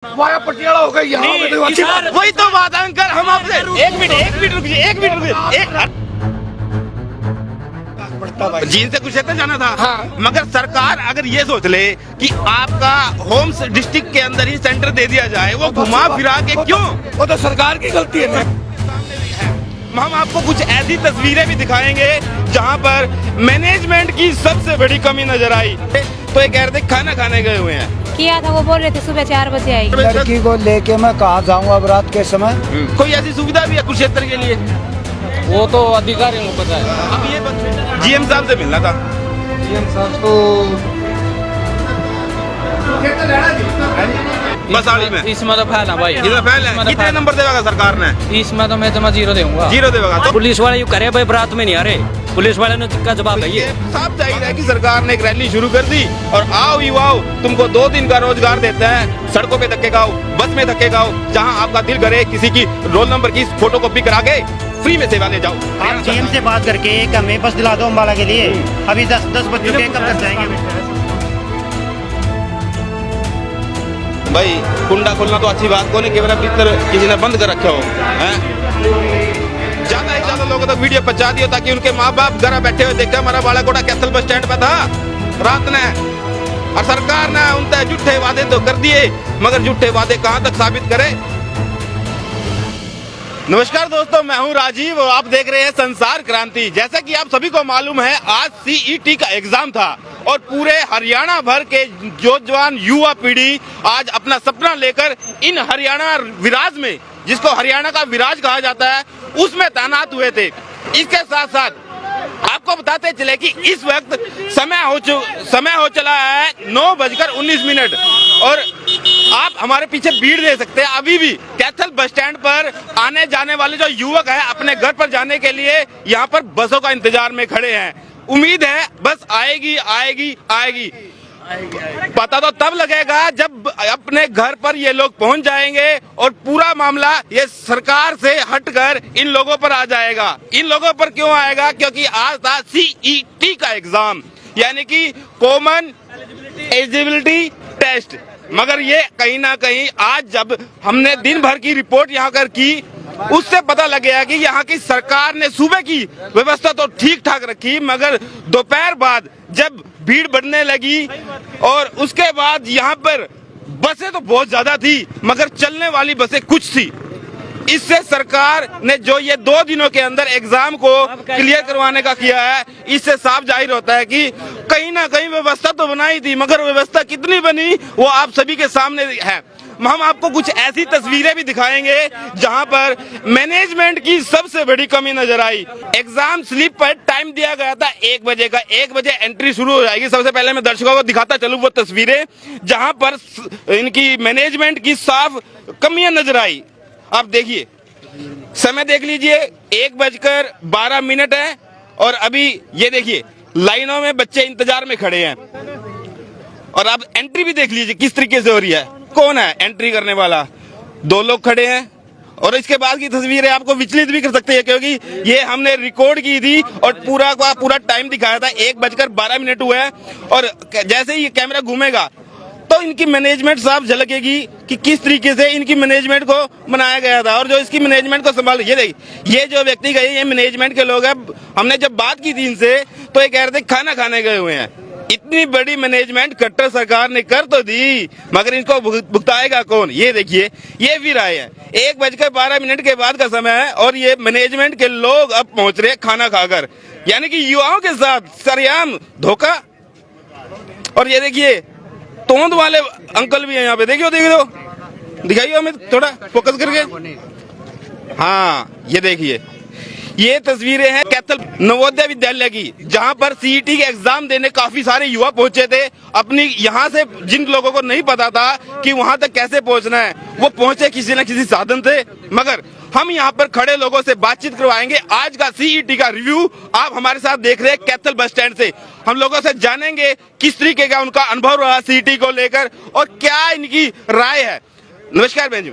Via Patiala हो गई यहाँ पे तो अच्छी बात है। वही तो बात है अंकल, हम आपसे एक मिनट रुकिए जीन से कुरुक्षेत्र जाना था। हाँ। मगर सरकार अगर ये सोच ले कि आपका होम डिस्ट्रिक्ट के अंदर ही सेंटर दे दिया जाए, वो घुमा फिरा के क्यों? वो तो सरकार की गलती है। हम आपको कुछ ऐसी तस्वीरें भी दिखाएंगे जहां पर मैनेजमेंट की सबसे बड़ी कमी नजर आई। तो ये कह रहे थे खाना खाने गए हुए हैं, किया था, वो बोल रहे थे सुबह 4 बजे आएगी। लड़की को लेके मैं कहाँ जाऊँगा अब रात के समय। कोई ऐसी सुविधा भी है कुरुक्षेत्र के लिए? वो तो अधिकारियों को पता है। अब ये जीएम साहब से मिलना था। बसाड़ी में इसमें तो फैल है भाई, इसमें फैल है। कितने नंबर देगा सरकार ने? इसमें तो मैं जमा 0 दूंगा। 0 देगा। तो पुलिस वाले यू करे भाई, बरात में नहीं आ रहे। पुलिस वाले ने का जवाब है ये। साफ जाहिर है कि सरकार ने एक रैली शुरू कर दी और आओ युवाओ, तुमको 2 दिन का रोजगार देते हैं, सड़कों पे धक्के खाओ, बस में धक्के खाओ, जहां आपका दिल करे किसी की रोल नंबर की फोटो कॉपी करा के फ्री में सेवा ले जाओ। आप सीएम से बात करके एक हमें बस दिला दो अम्बाला के लिए। अभी 10 बच्चों के कब तक जाएंगे? भाई कुंडा खोलना तो अच्छी बात को नहीं, केवल भीतर किसी ने बंद कर रखे हो हैं। ज्यादा से ज्यादा लोगों तक वीडियो पहुंचा दियो ताकि उनके माँ बाप घर बैठे हुए देखे हमारा बालाकोटा कैथल बस स्टैंड पे था रात ने, और सरकार ने उनसे झूठे वादे तो कर दिए, मगर झूठे वादे कहाँ तक साबित करे। नमस्कार दोस्तों, मैं हूं राजीव और आप देख रहे हैं संसार क्रांति। जैसा कि आप सभी को मालूम है, आज सीईटी का एग्जाम था और पूरे हरियाणा भर के नौजवान युवा पीढ़ी आज अपना सपना लेकर इन हरियाणा विराज में, जिसको हरियाणा का विराज कहा जाता है, उसमें तैनात हुए थे। इसके साथ साथ आपको बताते चले कि इस वक्त समय हो चला है 9:19 और आप हमारे पीछे भीड़ दे सकते हैं। अभी भी कैथल बस स्टैंड पर आने जाने वाले जो युवक हैं अपने घर पर जाने के लिए यहाँ पर बसों का इंतजार में खड़े हैं। उम्मीद है बस आएगी आएगी आएगी। पता तो तब लगेगा जब अपने घर पर ये लोग पहुंच जाएंगे और पूरा मामला ये सरकार से हटकर इन लोगों पर आ जाएगा। इन लोगों पर क्यों आएगा? क्योंकि आज था सीईटी का एग्जाम, यानी कि कॉमन एलिजिबिलिटी टेस्ट। मगर ये कहीं ना कहीं आज जब हमने दिन भर की रिपोर्ट यहाँ कर की, उससे पता लग गया कि यहाँ की सरकार ने सुबह की व्यवस्था तो ठीक ठाक रखी, मगर दोपहर बाद जब भीड़ बढ़ने लगी और उसके बाद यहाँ पर बसें तो बहुत ज्यादा थी मगर चलने वाली बसें कुछ थी। इससे सरकार ने जो ये 2 दिनों के अंदर एग्जाम को क्लियर करवाने का किया है, इससे साफ जाहिर होता है कि कहीं ना कहीं व्यवस्था तो बनाई थी, मगर व्यवस्था कितनी बनी वो आप सभी के सामने है। हम आपको कुछ ऐसी तस्वीरें भी दिखाएंगे जहां पर मैनेजमेंट की सबसे बड़ी कमी नजर आई। एग्जाम स्लिप पर टाइम दिया गया था 1 बजे का, 1 बजे एंट्री शुरू हो जाएगी। सबसे पहले मैं दर्शकों को दिखाता चलूं वो तस्वीरें जहां पर इनकी मैनेजमेंट की साफ कमियां नजर आई। आप देखिए, समय देख लीजिए, 1:12 है और अभी ये देखिए लाइनों में बच्चे इंतजार में खड़े हैं। और अब एंट्री भी देख लीजिए किस तरीके से हो रही है। कौन है एंट्री करने वाला? 2 लोग खड़े हैं। और इसके बाद की तस्वीरें आपको विचलित भी कर सकती है, क्योंकि ये हमने रिकॉर्ड की थी और पूरा का पूरा टाइम दिखाया था। 1:12 हुआ है और जैसे ही ये कैमरा घूमेगा तो इनकी मैनेजमेंट साफ झलकेगी कि किस तरीके से इनकी मैनेजमेंट को बनाया गया था। और जो इसकी मैनेजमेंट को संभाल, ये देखिए, ये जो व्यक्ति गए ये मैनेजमेंट के लोग हैं। हमने जब बात की थी इनसे तो ये कह रहे थे खाना खाने गए हुए हैं। इतनी बड़ी मैनेजमेंट कट्टर सरकार ने कर तो दी, मगर इनको भुगताएगा कौन? ये देखिए, ये फिर आए हैं। 1:12 के बाद का समय है और ये मैनेजमेंट के लोग अब पहुंच रहे खाना खाकर, यानी कि युवाओं के साथ सरेआम धोखा। और ये देखिए तोंद वाले अंकल भी है यहाँ पे, देखियो दिखाइए हमें थोड़ा फोकस करके। हाँ, ये देखिए, ये तस्वीरें हैं कैथल नवोदय विद्यालय की, जहां पर सीईटी के एग्जाम देने काफी सारे युवा पहुंचे थे। अपनी यहाँ से जिन लोगों को नहीं पता था कि वहां तक कैसे पहुंचना है, वो पहुंचे किसी न किसी साधन से। मगर हम यहाँ पर खड़े लोगों से बातचीत करवाएंगे। आज का सीईटी का रिव्यू आप हमारे साथ देख रहे हैं कैथल बस स्टैंड से। हम लोगों से जानेंगे किस तरीके का उनका अनुभव रहा सीईटी को लेकर और क्या इनकी राय है। नमस्कार बहन जी,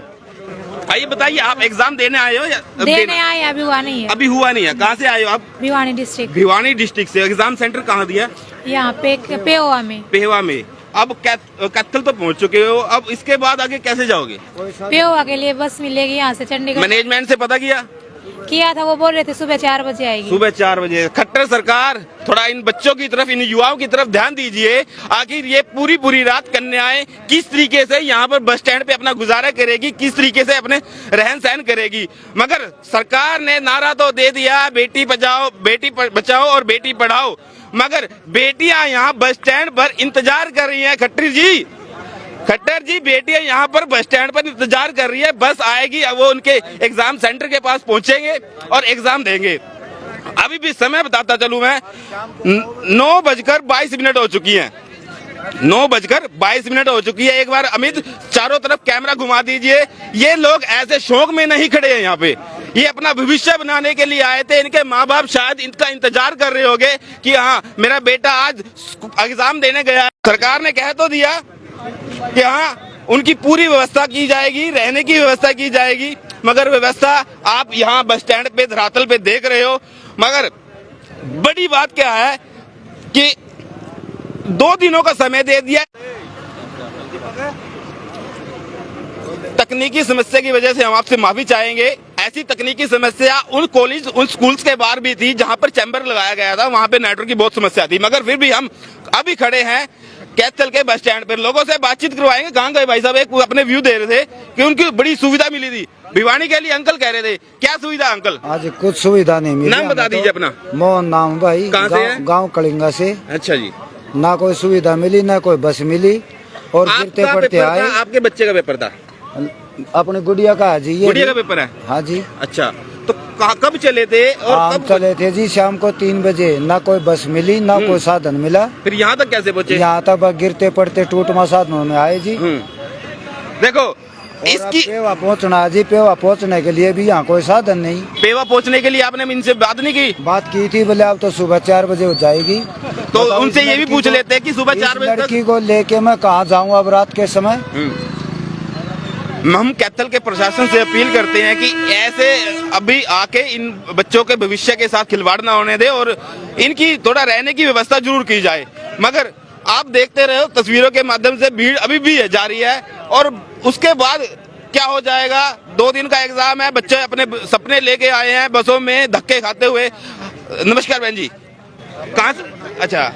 आइए बताइए, आप एग्जाम देने आए हो या देने आए? अभी हुआ नहीं है। अभी हुआ नहीं है। कहाँ से आए हो आप? भिवानी डिस्ट्रिक्ट। भिवानी डिस्ट्रिक्ट से। एग्जाम सेंटर कहाँ दिया? यहाँ पे पेहोवा में। पेहवा में। अब कैथल तो पहुंच चुके हो, अब इसके बाद आगे कैसे जाओगे? पेवा के लिए बस मिलेगी यहाँ से चंडीगढ़। मैनेजमेंट से पता किया था, वो बोल रहे थे सुबह 4 बजे आएगी। सुबह 4 बजे। खट्टर सरकार थोड़ा इन बच्चों की तरफ, इन युवाओं की तरफ ध्यान दीजिए। आखिर ये पूरी रात कन्याएं किस तरीके से यहाँ पर बस स्टैंड पे अपना गुजारा करेगी, किस तरीके से अपने रहन सहन करेगी। मगर सरकार ने नारा तो दे दिया, बेटी बचाओ और बेटी पढ़ाओ, मगर बेटियां यहाँ बस स्टैंड पर इंतजार कर रही हैं। खट्टर जी बेटियां यहाँ पर बस स्टैंड पर इंतजार कर रही है, बस आएगी, अब वो उनके एग्जाम सेंटर के पास पहुंचेंगे और एग्जाम देंगे। अभी भी समय बताता चलूं मैं, 9:22 हो चुकी है। 9:22 हो चुकी है। एक बार अमित चारों तरफ कैमरा घुमा दीजिए। ये लोग ऐसे शौक में नहीं खड़े हैं यहाँ पे, ये अपना भविष्य बनाने के लिए आए थे। इनके माँ बाप शायद इनका इंतजार कर रहे होंगे कि हाँ मेरा बेटा आज एग्जाम देने गया है। सरकार ने कह तो दिया कि हाँ उनकी पूरी व्यवस्था की जाएगी, रहने की व्यवस्था की जाएगी, मगर व्यवस्था आप यहाँ बस स्टैंड पे धरातल पे देख रहे हो। मगर बड़ी बात क्या है कि 2 दिनों का समय दे दिया। तकनीकी समस्या की वजह से हम आपसे माफी चाहेंगे। ऐसी तकनीकी समस्या उन कॉलेज, उन स्कूल्स के बाहर भी थी जहां पर चैम्बर लगाया गया था, वहां पे नेटवर्क की बहुत समस्या थी। मगर फिर भी हम अभी खड़े हैं कैथल के बस स्टैंड पर, लोगों से बातचीत करवाएंगे। कहाँ गए भाई साहब? एक अपने व्यू दे रहे थे कि उनकी बड़ी सुविधा मिली थी भिवानी के लिए। अंकल कह रहे थे, क्या सुविधा अंकल? आज कुछ सुविधा नहीं मिली। नाम बता दीजिए अपना। मोहन नाम भाई, गाँव कलिंगा से। अच्छा जी। ना कोई सुविधा मिली, ना कोई बस मिली, और गिरते पड़ते आए। आपके बच्चे का पेपर था? अपनी गुड़िया का है जी। ये गुड़िया का पेपर है? हाँ जी। अच्छा, तो कब चले थे और कब चले थे जी? शाम को 3 बजे। ना कोई बस मिली, ना कोई साधन मिला। फिर यहाँ तक कैसे पहुँचे? यहाँ तक गिरते पड़ते टूटमा साधनों में आए जी। देखो इसकी पेवा पहुँचना है जी, पेवा पहुँचने के लिए भी यहाँ कोई साधन नहीं। पेवा पहुँचने के लिए आपने इनसे बात नहीं की? बात की थी, बोले अब तो सुबह 4 बजे हो जाएगी। तो उनसे ये भी पूछ लेते हैं कि सुबह 4 बजे लड़की को लेके मैं कहाँ जाऊँ अब रात के समय? हम कैथल के प्रशासन से अपील करते हैं कि ऐसे अभी आके इन बच्चों के भविष्य के साथ खिलवाड़ ना होने दे और इनकी थोड़ा रहने की व्यवस्था जरूर की जाए। मगर आप देखते रहे हो तस्वीरों के माध्यम से, भीड़ अभी भी जारी है और उसके बाद क्या हो जाएगा? 2 दिन का एग्जाम है, बच्चे अपने सपने लेके आए हैं बसों में धक्के खाते हुए। नमस्कार बहन जी, कहाँ से? अच्छा,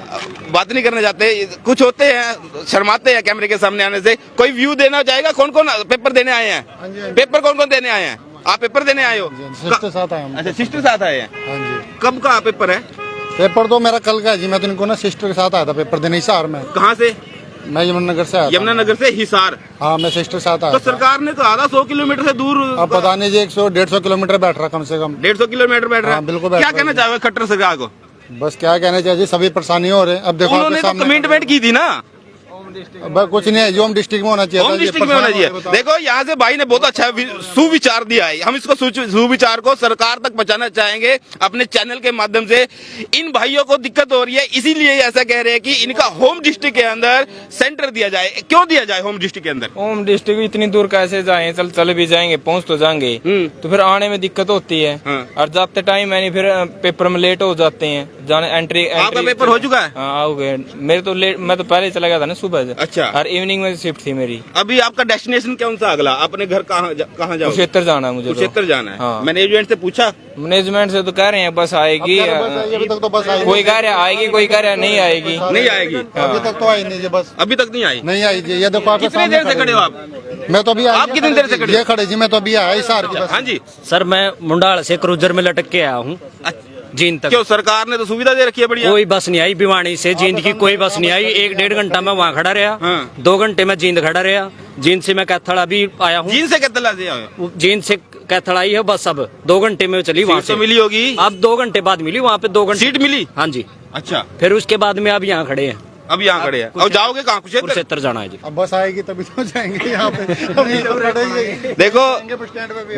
बात नहीं करने जाते, कुछ होते हैं शर्माते हैं कैमरे के सामने आने से। कोई व्यू देना चाहेगा? कौन कौन पेपर देने आए हैं? पेपर कौन कौन देने आए हैं? आप पेपर देने आए हो? सिस्टर साथ आए। अच्छा, सिस्टर साथ आए हैं। हाँ जी। कब का पेपर है? पेपर तो मेरा कल का है जी। मैं तो इनको ना सिस्टर के साथ आया था पेपर देने हिसार में। कहाँ से? मैं यमुनानगर से आया। यमुनानगर से हिसार? हाँ, मैं सिस्टर साथ आया। तो सरकार ने तो आधा 100 किलोमीटर से दूर। अब पता नहीं जी, 100-150 किलोमीटर बैठ रहा कम से कम। 150 किलोमीटर बैठ रहा है? बिल्कुल। क्या कहना चाहोगे खट्टर सरकार को? बस क्या कहना चाहिए, सभी परेशानी हो रहे हैं। अब देखो उन्होंने तो कमिटमेंट की थी ना। कुछ नहीं है, जो हम डिस्ट्रिक्ट में होना चाहिए। होम डिस्ट्रिक्ट में होना चाहिए। देखो यहाँ से भाई ने बहुत अच्छा सुविचार दिया है। हम इसको सुविचार को सरकार तक पहुंचाना चाहेंगे अपने चैनल के माध्यम से। इन भाइयों को दिक्कत हो रही है, इसीलिए ऐसा कह रहे हैं कि इनका होम डिस्ट्रिक्ट के अंदर सेंटर दिया जाए। क्यों दिया जाए होम डिस्ट्रिक्ट के अंदर? होम डिस्ट्रिक्ट इतनी दूर कैसे जाए? चल भी जाएंगे, पहुँच तो जाएंगे, तो फिर आने में दिक्कत होती है। और जाते टाइम यानी फिर पेपर में लेट हो जाते हैं जाने। एंट्री आपका पेपर हो चुका है? हाँ, हो गए मेरे तो लेट। मैं तो पहले चला गया था ना सुबह से। अच्छा। और इवनिंग में शिफ्ट थी मेरी। अभी आपका डेस्टिनेशन कौन सा अगला? अपने घर कहाँ जाओ? कुरुक्षेत्र जाना है मुझे। कुरुक्षेत्र जाना है। हाँ। मैनेजमेंट से पूछा? मैनेजमेंट से तो कह रहे हैं बस आएगी। अभी तक तो बस आई। कोई कह रहा आएगी, कोई कह रहा नहीं आएगी। नहीं आएगी? अभी तक तो आई नहीं जी। बस अभी तक नहीं आई? नहीं आई जी। ये देखो आपके कितनी देर से खड़े हो आप? मैं तो अभी। आप कितनी देर से खड़े? ये खड़े जी, मैं तो अभी आया हिसार की। हाँ जी सर, मैं मुंडाल से क्रूजर में लटक के आया हूँ जींद तक। क्यों, सरकार ने तो सुविधा दे रखी है बढ़िया? कोई बस नहीं आई भिवानी से जींद की, कोई बस नहीं आई। 1-1.5 घंटा मैं वहाँ खड़ा रहा। हाँ। 2 घंटे में जींद खड़ा रहा। जींद से मैं कैथल अभी आया हूँ। जींद से कैथल से आए? जींद से कैथल आई है बस। अब 2 घंटे में चली वहाँ से। मिली होगी? अब 2 घंटे बाद मिली वहाँ पे। 2 घंटे सीट मिली? हाँ जी। अच्छा, फिर उसके बाद में अब यहाँ खड़े हैं। अब यहाँ खड़े हैं। और जाओगे कहाँ? कुरुक्षेत्र जाना है जी। अब बस आएगी तभी तो जाएंगे यहाँ पे। देखो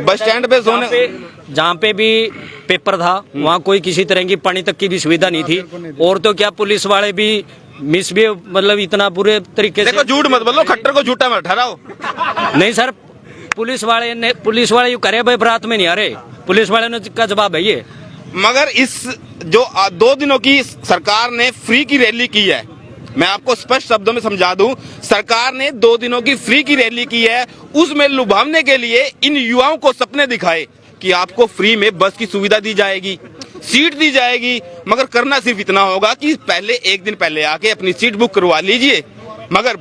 बस स्टैंड पे सोने, जहाँ पे भी पेपर था वहाँ कोई किसी तरह की पानी तक की भी सुविधा नहीं थी। और तो क्या, पुलिस वाले भी मिस भी मतलब इतना बुरे तरीके से। देखो झूठ मत बोलो, खट्टर को झूठा मत ठहराओ। नहीं सर, पुलिस वाले यूँ करे भाई बरात में नहीं आ रहे। पुलिस वाले ने का जवाब है ये। मगर इस जो 2 दिनों की सरकार ने फ्री की रैली की है, मैं आपको स्पष्ट शब्दों में समझा दूं, सरकार ने 2 दिनों की फ्री की रैली की है, उसमें लुभावने के लिए इन युवाओं को सपने दिखाए कि आपको फ्री में बस की सुविधा दी जाएगी, सीट दी जाएगी, मगर करना सिर्फ इतना होगा कि पहले 1 दिन पहले आके अपनी सीट बुक करवा लीजिए, मगर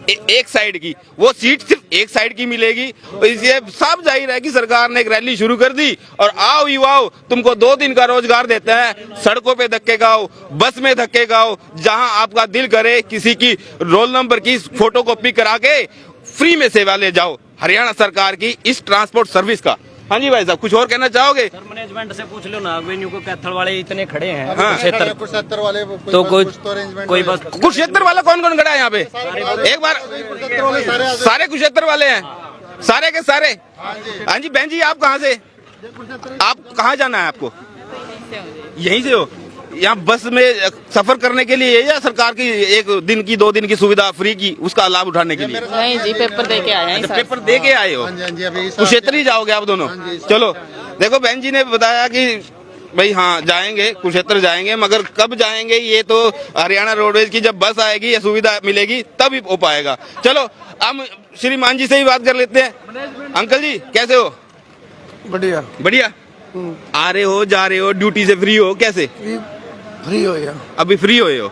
एक साइड की वो सीट सिर्फ एक साइड की मिलेगी। इसलिए साफ जाहिर है कि सरकार ने एक रैली शुरू कर दी और आओ युवाओ, तुमको 2 दिन का रोजगार देते हैं, सड़कों पे धक्के खाओ, बस में धक्के खाओ, जहां आपका दिल करे किसी की रोल नंबर की फोटोकॉपी करा के फ्री में सेवा ले जाओ हरियाणा सरकार की इस ट्रांसपोर्ट सर्विस का। हाँ जी भाई साहब, कुछ और कहना चाहोगे? सर मैनेजमेंट से पूछ लो ना, वेन्यू को कैथल वाले इतने खड़े हैं कुरुक्षेत्र वाले तो कोई बस कुरुक्षेत्र वाला कौन कौन खड़ा है यहाँ पे? एक बार सारे कुरुक्षेत्र वाले हैं, सारे के सारे। हाँ जी बहन जी, आप कहाँ से, आप कहाँ जाना है आपको? यहीं से हो? यहाँ बस में सफर करने के लिए या सरकार की 1 दिन की 2 दिन की सुविधा फ्री की उसका लाभ उठाने के लिए? नहीं जी, पेपर दे के आए हैं। अच्छा, पेपर दे के आए हो? कुरुक्षेत्र ही जाओगे आप दोनों? चलो देखो, बहन जी ने बताया कि भाई हाँ जाएंगे, कुरुक्षेत्र जाएंगे, मगर कब जाएंगे ये तो हरियाणा रोडवेज की जब बस आएगी या सुविधा मिलेगी तभी हो पाएगा। चलो हम श्रीमान जी से ही बात कर लेते हैं। अंकल जी कैसे हो? बढ़िया बढ़िया। आ रहे हो, जा रहे हो, ड्यूटी से फ्री हो, कैसे फ्री हो गया? अभी फ्री हुए हो?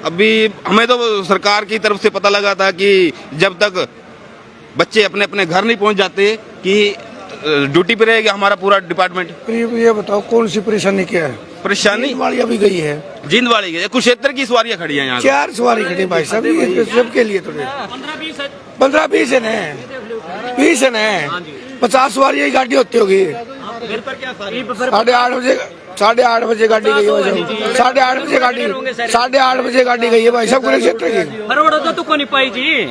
अभी हमें तो सरकार की तरफ से पता लगा था कि जब तक बच्चे अपने अपने घर नहीं पहुंच जाते कि ड्यूटी पे रहेगा हमारा पूरा डिपार्टमेंट। ये बताओ कौन सी परेशानी क्या है? परेशानी सवारियाँ भी गई है, जिंदवाड़ी गई, कुरुक्षेत्र की सवारियाँ खड़ी हैं यहाँ। 4 सवारी खड़ी भाई साहब, ये सबके लिए थोड़े 15-20 है ना, 20 है ना, 50 सवारी की गाड़ी होती होगी। 8:30 बजे गाड़ी गई है, 8:30 बजे गाड़ी 8:30 बजे गाड़ी गई है भाई साहब कुरुक्षेत्र की। फरवड़ तो नहीं पाई जी,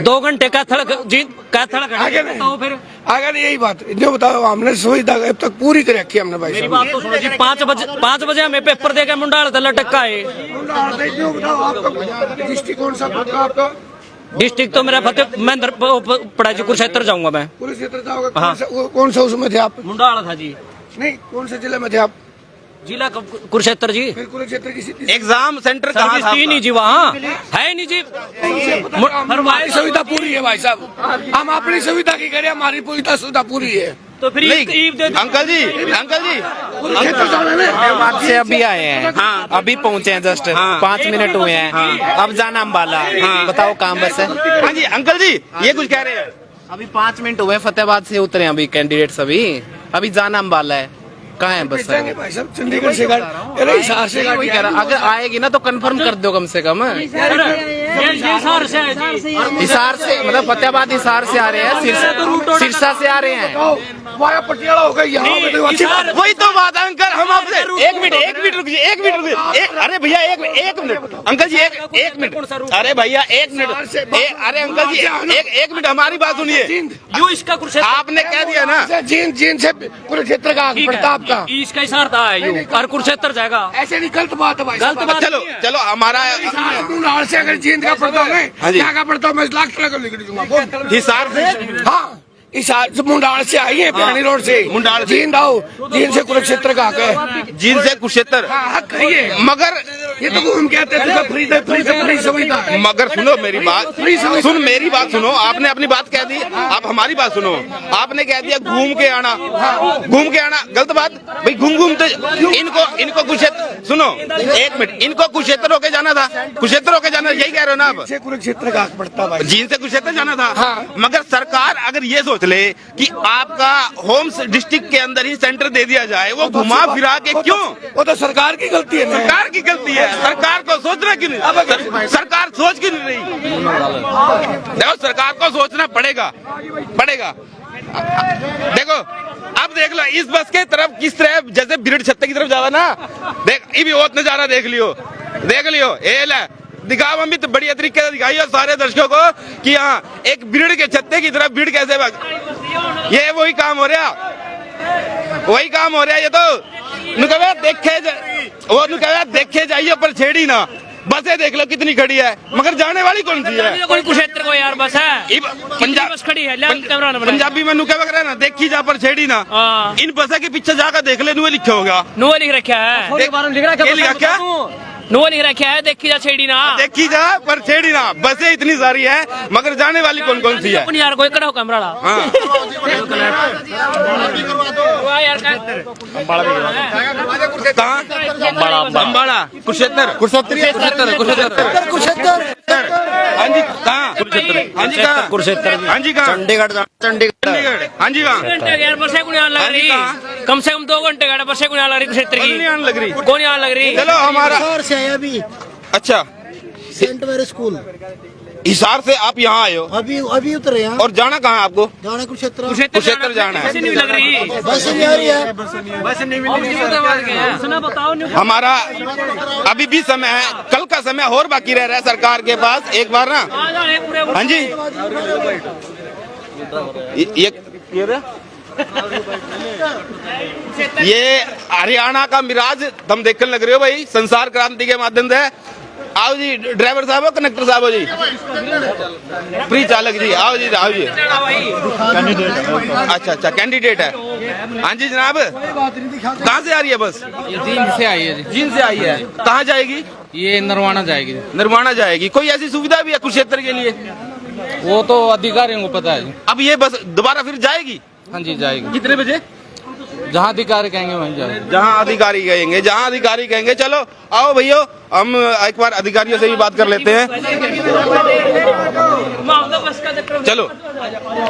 2 घंटे कैथल आगे नहीं, फिर आगे नहीं, यही बात जो बताओ, हमने सुविधा अब तक पूरी कर रखी है हमने भाई मेरी बात तो सुनो जी। 5 बजे हमें पेपर देकर मुंडाल था लटका है। डिस्ट्रिक्ट कौन सा आपका? डिस्ट्रिक्ट तो मेरा फतेह, मैं पढ़ा जी कुरुक्षेत्र जाऊंगा मैं। कुरुक्षेत्र जाओगे? कौन सा उसमें थे आप? मुंडाल था जी। नहीं, कौन से जिले में थे आप? जिला कुरुक्षेत्र जी। फिर कुरुक्षेत्र की एग्जाम सेंटर कहाँ था? नहीं जी, वहाँ है नहीं जी। हमारी सुविधा पूरी है भाई साहब, हम अपनी सुविधा की करें, हमारी पूरी सुविधा पूरी है। तो फिर अंकल जी बात से अभी आए हैं। हाँ, अभी पहुँचे हैं, जस्ट 5 मिनट हुए हैं। अब जाना अम्बाला। बताओ काम बस है। हाँ जी अंकल जी, ये कुछ कह रहे हैं? अभी 5 मिनट हुए, फतेहाबाद से उतरे अभी कैंडिडेट सभी, अभी जाना अम्बाला है। कहाँ है बस? भाई साहब चंडीगढ़ से हिसार से वही कह रहा, अगर आएगी ना तो कंफर्म कर दो कम से कम। हिसार से मतलब फतेहाबाद हिसार से आ रहे हैं, सिरसा से आ रहे हैं। पटियाला हो गई यहाँ। वही तो बात है अंकल, हम आपसे 1 मिनट रुकिए। अरे भैया 1 मिनट अंकल जी, 1 मिनट। अरे भैया 1 मिनट। अरे अंकल जी 1 मिनट हमारी बात सुनिए। जो इसका कुरुक्षेत्र आपने कह दिया ना, जीन से कुरुक्षेत्र का प्रताप का इसका इशार था और कुरुक्षेत्र जाएगा। ऐसे नहीं, गलत बात है भाई, गलत बात। चलो हमारा से अगर जींद का पड़ता है, क्या का पड़ता है, मैं लाख टका लिख दूंगा हिसार से। हाँ, इस मुंडाल से आई है, पिरानी रोड से मुंडाल, जींद आओ, जींद से कुरुक्षेत्र का जींद से कुरुक्षेत्र। मगर ये तो घूम के आते हैं, फ्री सुविधा है। मगर सुनो मेरी बात, मेरी बात सुनो। आपने अपनी बात कह दी, आप हमारी बात सुनो। आपने कह दिया घूम के आना, गलत बात भाई। घूम तो इनको कुरुक्षेत्र, सुनो 1 मिनट, इनको कुरुक्षेत्र होके जाना था, कुरुक्षेत्र होके जाना, यही कह रहे हो ना आप? कुरुक्षेत्र का पड़ता भाई, जींद से कुरुक्षेत्र जाना था। मगर सरकार अगर ये सोच ले कि आपका होम डिस्ट्रिक्ट के अंदर ही सेंटर दे दिया जाए, वो घुमा फिरा के क्यों? वो तो सरकार की गलती है। सरकार की गलती है, सरकार को सोचना क्यों नहीं? सरकार सोच क्यों नहीं रही? देखो सरकार को सोचना पड़ेगा। देखो अब देख लो इस बस के तरफ किस तरह, जैसे बिरड छत्ते की तरफ जावा ना, देख ये भी बहुत नजारा देख लियो। ये ले दिखाओ, हम भी तो बढ़िया तरीके से दिखाइए सारे दर्शकों को कि हाँ एक बिरड के छत्ते की तरफ बिरड कैसे भाग। ये वही काम हो रहा, ये तो देखे जाइए पर छेड़ी ना। बसें देख लो कितनी खड़ी है, मगर जाने वाली कौन सी है? कोई कुरुक्षेत्र को यार बस है, बस खड़ी है। पंजाबी में नुके वगैरह ना देखी जा पर छेड़ी ना। इन बसें के पीछे जाकर देख ले, नुए लिखे होगा, नुए लिख रखा है। लिखा क्या? नो नहीं रखा है, देखी जा छेड़ी ना, देखी जा पर छेड़ी ना। बसें इतनी सारी है मगर जाने वाली कौन कौन सी है? यार कोई कड़ा हो कैमरा ला। हाँ। कहाँ? अम्बाड़ा, कुरुक्षेत्र, हाँ जी कहाँ? हाँ जी कहाँ? कुरुक्षेत्र, हाँ जी कहाँ? चंडीगढ़ चंडीगढ़, हाँ जी कहाँ? यार बसें को नहीं लग रही, कम से कम 2 घंटे का बसें को नहीं लग रही क्षेत्र की, नहीं आने लग रही। कौन यहाँ लग रही? चलो हमारा से आए अभी अच्छा सेंट वेरी स्कूल, हिसार से आप यहाँ आए हो अभी उतरे यहाँ, और जाना कहाँ है आपको? जाना कुरुक्षेत्र, कुरुक्षेत्र जाना है। नहीं लग रही, बस नहीं आ रही है। सुना बताओ। हमारा अभी भी समय है, कल का समय और बाकी रह रहा है सरकार के पास। एक बार ना, हाँ जी ये हरियाणा का मिराज तुम देखने लग रहे हो भाई, संसार क्रांति के माध्यम से। आओ जी ड्राइवर साहब हो, कंडक्टर साहब हो जी, प्री चालक जी, आओ जी आओ जी। अच्छा अच्छा कैंडिडेट है। हाँ जी जनाब, कहाँ से आ रही है बस? जींद से आई है जी। जींद से आई है। कहाँ जाएगी? ये नरवाना जाएगी। निर्वाणा जाएगी। कोई ऐसी सुविधा भी है कुरुक्षेत्र के लिए? वो तो अधिकारियों को पता है जी। अब ये बस दोबारा फिर जाएगी? हाँ जी जाएगी, कितने बजे? जहाँ अधिकारी कहेंगे वहीं जाएगी। जहाँ अधिकारी कहेंगे, जहाँ अधिकारी कहेंगे। चलो आओ भैया, हम एक बार अधिकारियों से भी बात कर लेते हैं। चलो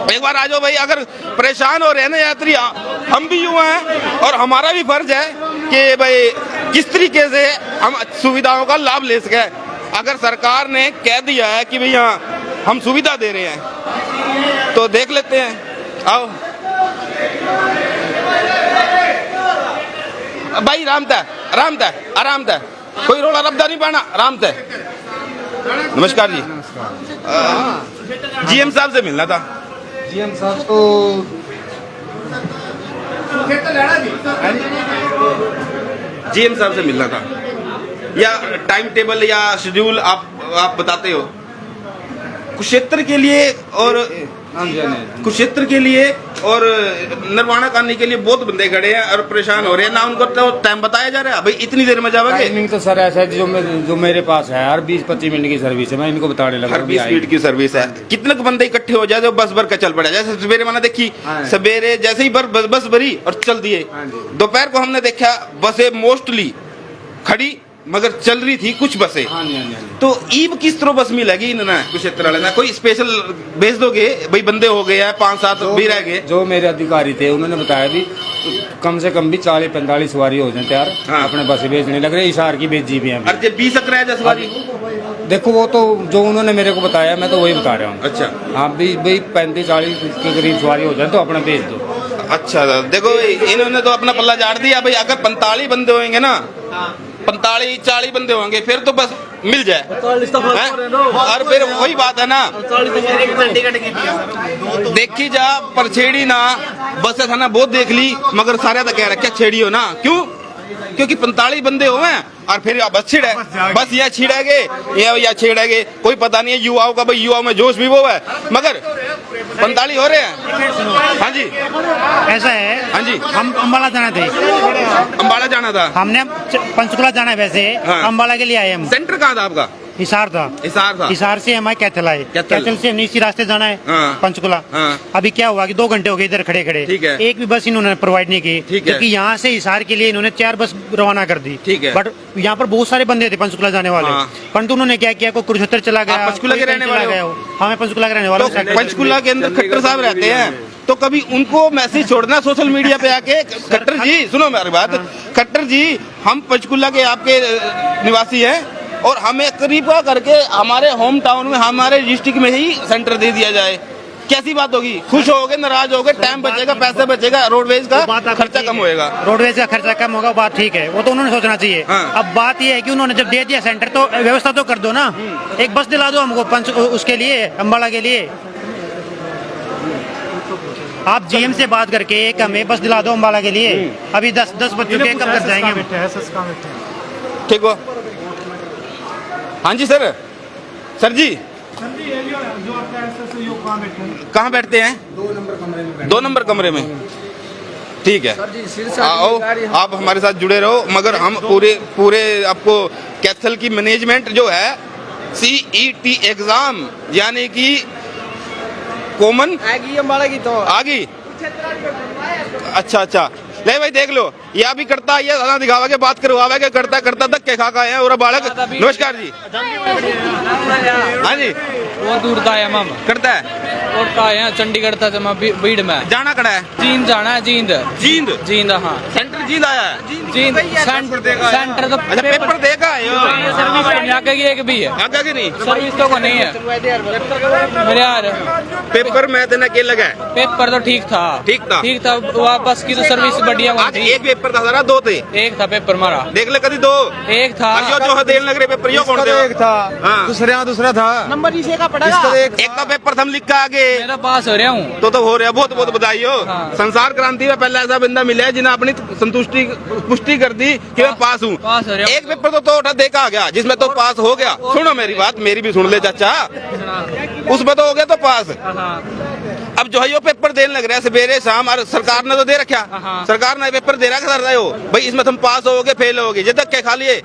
एक बार आ जाओ भाई। अगर परेशान हो रहे हैं ना यात्री, हम भी युवा हैं और हमारा भी फर्ज है कि भाई किस तरीके से हम सुविधाओं का लाभ ले सके। अगर सरकार ने कह दिया है कि भैया हम सुविधा दे रहे हैं तो देख लेते हैं। आओ भाई, आराम तय, कोई रोला रब्दा नहीं पाना, आराम तय। नमस्कार जी, जीएम साहब से मिलना था। जीएम साहब तो जीएम साहब से मिलना था, या टाइम टेबल या शेड्यूल आप बताते हो कुरुक्षेत्र के लिए और कुरुक्षेत्र के लिए और नरवाना करने के लिए बहुत बंदे खड़े हैं और परेशान हो रहे हैं ना। उनको तो टाइम बताया जा रहा है भाई इतनी देर में जाओगे। टाइमिंग तो सर ऐसा है जो मेरे पास है, हर 20-25 मिनट की सर्विस है। मैं इनको बताने लगा, हर 20 मिनट की सर्विस है। कितने बंदे इकट्ठे हो जाए जो बस भर के चल पड़े। जैसे सवेरे मैंने देखी, सवेरे जैसे ही बस भरी और चल दिए। दोपहर को हमने देखा बसें मोस्टली खड़ी मगर चल रही थी कुछ बसें। तो ईब किस तरह बस मिलेगी इन्हें कुरुक्षेत्र वाले ना? कोई स्पेशल भेज दोगे भाई? बंदे हो गए हैं 5-7 भी रह गए। जो मेरे अधिकारी थे उन्होंने बताया भी तो कम से कम भी 40-45 सवारी हो जाए तैयार। अपने बसें भेजने लग रहे, हिसार की भेजी भी है। अरे 20 तक रह सवारी। देखो वो तो जो उन्होंने मेरे को बताया मैं तो वही बता रहा हूँ। अच्छा आप भी भाई 35-40 के करीब सवारी हो जाए तो अपना भेज दो। अच्छा देखो इन्होंने तो अपना पल्ला झाड़ दिया भाई। अगर 45 बंदे होंगे ना, 45-40 बंदे होंगे फिर तो बस मिल जाए। और फिर वही बात है ना, देखी जा पर छेड़ी ना। बस था ना बहुत देख ली मगर सारे तो कह रखे छेड़ी हो ना। क्यों? क्योंकि 45 बंदे हुए और फिर बस छिड़े, बस यह छिड़ेगे या छेड़ेगे कोई पता नहीं है। युवाओं का भाई, युवाओं में जोश भी वो है मगर 45 हो रहे हैं। हाँ जी ऐसा है। हाँ जी, हम अम्बाला जाना थे। अम्बाला जाना था। हमने पंचकुला जाना है वैसे। हाँ। अम्बाला के लिए आए हम। सेंटर कहाँ था आपका? हिसार था। हिसार से हमारे कैथल आए। कैथल से हमने इसी रास्ते जाना है। हाँ। पंचकुला। हाँ। अभी क्या हुआ कि 2 घंटे हो गए इधर खड़े खड़े। ठीक है। एक भी बस इन्होंने प्रोवाइड नहीं की। ठीक है। क्योंकि यहाँ से हिसार के लिए इन्होंने 4 बस रवाना कर दी। ठीक है। बट यहाँ पर बहुत सारे बंदे थे पंचकुला जाने वाले। हाँ। परंतु उन्होंने क्या किया, कोई कुरुक्षेत्र चला गया। आप पंचकुला के रहने वाले हो? हाँ, मैं पंचकुला के रहने वाला हूँ। पंचकुला के अंदर खट्टर साहब रहते हैं तो कभी उनको मैसेज छोड़ना सोशल मीडिया पे आके, खट्टर जी सुनो मेरी बात। खट्टर जी हम पंचकुला के आपके निवासी हैं और हमें कृपया करके हमारे होम टाउन में, हमारे डिस्ट्रिक्ट में ही सेंटर दे दिया जाए। कैसी बात होगी? खुश होगे, नाराज होगे? टाइम बचेगा, पैसा बचेगा, रोडवेज का खर्चा कम होएगा। रोडवेज का खर्चा कम होगा, बात ठीक है, वो तो उन्होंने सोचना चाहिए। हाँ। अब बात ये है कि उन्होंने जब दे दिया सेंटर तो व्यवस्था तो कर दो ना। एक बस दिला दो हमको उसके लिए, अम्बाला के लिए। आप जीएम से बात करके एक हमें बस दिला दो अम्बाला के लिए। अभी 10 बज चुके हैं, कब तक जाएंगे? ठीक हो? हाँ जी सर जी कहाँ बैठते हैं? 2 नंबर कमरे में। ठीक है, आओ आप हमारे साथ जुड़े रहो मगर हम पूरे आपको कैथल की मैनेजमेंट जो है CET एग्जाम यानी कि कॉमन आ गई। अच्छा ले भाई देख लो, यह भी करता है, ये दिखावा के बात करवावे के करता धक्के खा का है और बालक। नमस्कार जी। हाँ जी, बहुत दूर का है मामा, करता है और का है चंडीगढ़ था जमा भीड़ में जाना कड़ा है, जींद जाना है, जींद हाँ सेंटर जींद आया है, जींद सेंटर तो अच्छा पेपर देगा सर्विस आगे की एक भी है, आगे की नहीं सर्विस तो को नहीं है मेरे यार। पेपर में देना के लगा है, पेपर तो ठीक था वापस की तो सर्विस बढ़िया आज एक पेपर था जरा, दो थे, एक था पेपर मारा, देख ले कभी दो एक था जो देने लग रहे पेपर यो कौन दे, एक था दूसरा था नंबर इसे का पड़ेगा। एक तो पेपर हम लिख के आगे मेरा पास हो रहा हूँ तो हो रहा, बहुत बहुत बधाई हो। हाँ। संसार क्रांति में पहला ऐसा बंदा मिला है जिन्हें अपनी संतुष्टि पुष्टि कर दी कि मैं पास हूँ। एक पेपर तो उठा देखा आ गया जिसमें तो पास हो गया। सुनो मेरी बात, मेरी भी सुन ले चाचा, उसमें तो हो गया तो पास। अब जो है यो पेपर देने लग रहा है सवेरे शाम, और सरकार ने तो दे रखा, सरकार ने पेपर दे रखा रहे हो भाई, इसमें तुम पास होगे फेल होगे, ये धक्के खा लिए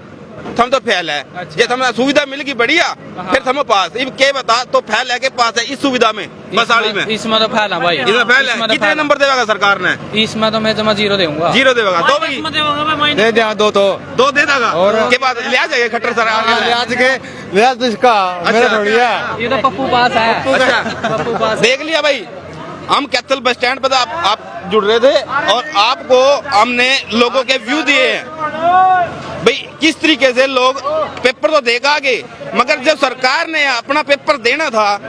थम तो फेल है। ये थम सुविधा मिल गई बढ़िया, फिर थम पास। इब के बता तो फेल है के पास है इस सुविधा में, बसाड़ी में इसमें तो फेल है भाई, इसमें फेल है। कितने नंबर देगा सरकार ने? इसमें तो मैं जमा 0 दूंगा, 0 देगा। दो भी दे दिया, दो दे देगा और के बाद ले आ जाएगा खट्टर सर ब्याज के ब्याज इसका मेरा थोड़ी है, ये तो पप्पू पास है। अच्छा पप्पू पास देख लिया भाई। हम कैथल बस स्टैंड पर आप जुड़ रहे थे और आपको हमने लोगों के व्यू दिए हैं भाई, किस तरीके से लोग पेपर तो देगा आगे, मगर जब सरकार ने अपना पेपर देना था,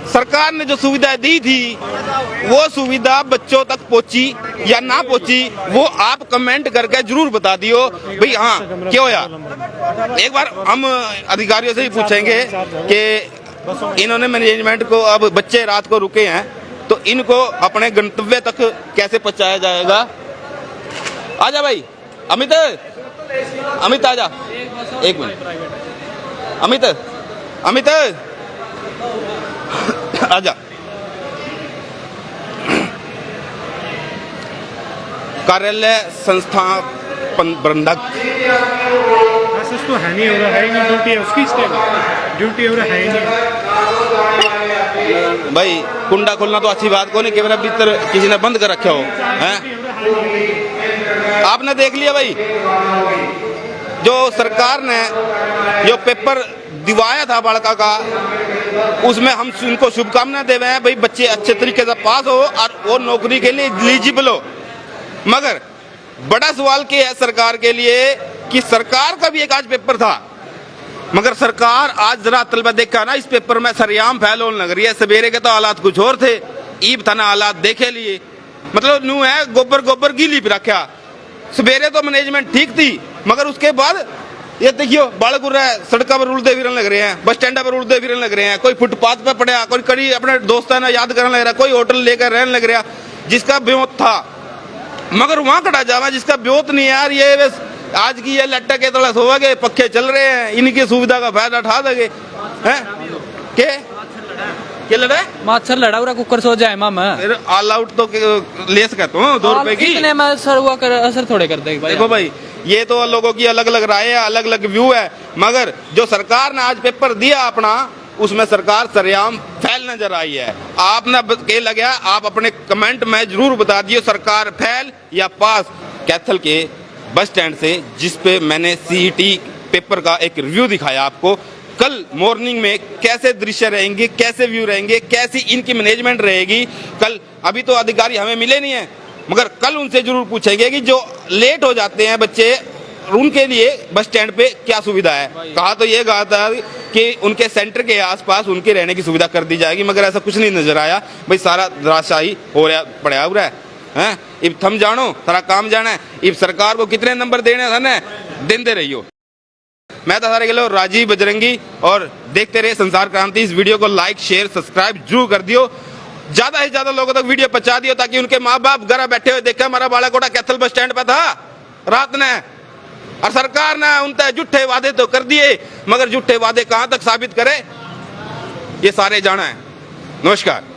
सरकार ने जो सुविधा दी थी वो सुविधा बच्चों तक पहुंची या ना पहुंची, वो आप कमेंट करके जरूर बता दियो भाई। हाँ क्यों यार, एक बार हम अधिकारियों से ही पूछेंगे कि इन्होंने मैनेजमेंट को, अब बच्चे रात को रुके हैं तो इनको अपने गंतव्य तक कैसे पहुंचाया जाएगा। आजा भाई अमित आजा, एक मिनट अमित आजा। कार्यालय संस्था प्रबंधक तो है नहीं, हो रहा है नहीं, ड्यूटी है उसकी, ड्यूटी हो रहा है नहीं भाई। कुंडा खोलना तो अच्छी बात को नहीं, कैमरा भीतर किसी ने बंद कर रखा हो हैं। आपने देख लिया भाई, जो सरकार ने जो पेपर दिवाया था बालका का, उसमें हम उनको शुभकामनाएं दे रहे हैं भाई, बच्चे अच्छे तरीके से पास हो और वो नौकरी के लिए एलिजिबल हो। मगर बड़ा सवाल क्या है सरकार के लिए कि सरकार का भी एक आज पेपर था, मगर सरकार आज जरा तलबा देखा ना, इस पेपर में सरेआम फैल होने लग रही है। सवेरे के तो हालात कुछ और थे, ईब थाना हालात देखे लिए, मतलब नू है गोबर गीली पे रखा। सवेरे तो मैनेजमेंट ठीक थी, मगर उसके बाद ये देखियो बालक उड़ रहा है, सड़क पर उड़ते फिरने लग रहे हैं, बस स्टैंड पर उड़ते फिरने लग रहे हैं, कोई फुटपाथ पे पड़ा, कोई कड़ी अपने दोस्तों ने याद करने लग रहा, कोई होटल लेकर रहने लग रहा जिसका ब्योत था, मगर वहां कटा जावा जिसका ब्योत नहीं है यार। ये आज की ये लट्टा के तला सोवागे, पक्के चल रहे हैं, इनकी सुविधा का फायदा उठा देंगे हैं क्या लड़ा मच्छर लड़ा हुआ कुकर सो जाए मामा, ऑल आउट तो ले सकता हूँ 2 रुपए की, कितने में असर थोड़े कर देगा भाई। देखो भाई, ये तो लोगों की अलग अलग राय है, अलग अलग व्यू है, मगर जो सरकार ने आज पेपर दिया अपना, उसमें सरकार सरेआम फैल नजर आई है। आपने के लगा, आप अपने कमेंट में जरूर बता दिए सरकार फैल या पास। कैथल के बस स्टैंड से जिस पे मैंने CET पेपर का एक रिव्यू दिखाया आपको, कल मॉर्निंग में कैसे दृश्य रहेंगे, कैसे व्यू रहेंगे, कैसी इनकी मैनेजमेंट रहेगी कल। अभी तो अधिकारी हमें मिले नहीं है, मगर कल उनसे जरूर पूछेंगे कि जो लेट हो जाते हैं बच्चे, उनके लिए बस स्टैंड पे क्या सुविधा है। कहा तो ये कहा था कि उनके सेंटर के आसपास उनके रहने की सुविधा कर दी जाएगी, मगर ऐसा कुछ नहीं नजर आया भाई। सारा धराशायी हो रहा पड़ा हुआ है। इब थम जानो सारा काम जाना है, इब सरकार को कितने नंबर देने थे देते रहियो। मैं तो सारे के लोग राजीव बजरंगी, और देखते रहे संसार क्रांति। इस वीडियो को लाइक शेयर सब्सक्राइब जरूर कर दियो, ज्यादा से ज्यादा लोगों तक वीडियो पहुंचा दियो, ताकि उनके माँ बाप घर बैठे हुए देखे हमारा बालाकोटा कैथल बस स्टैंड पे था रात ने, और सरकार ने उनसे झूठे वादे तो कर दिए, मगर झूठे वादे कहां तक साबित करे ये सारे जाना है। नमस्कार।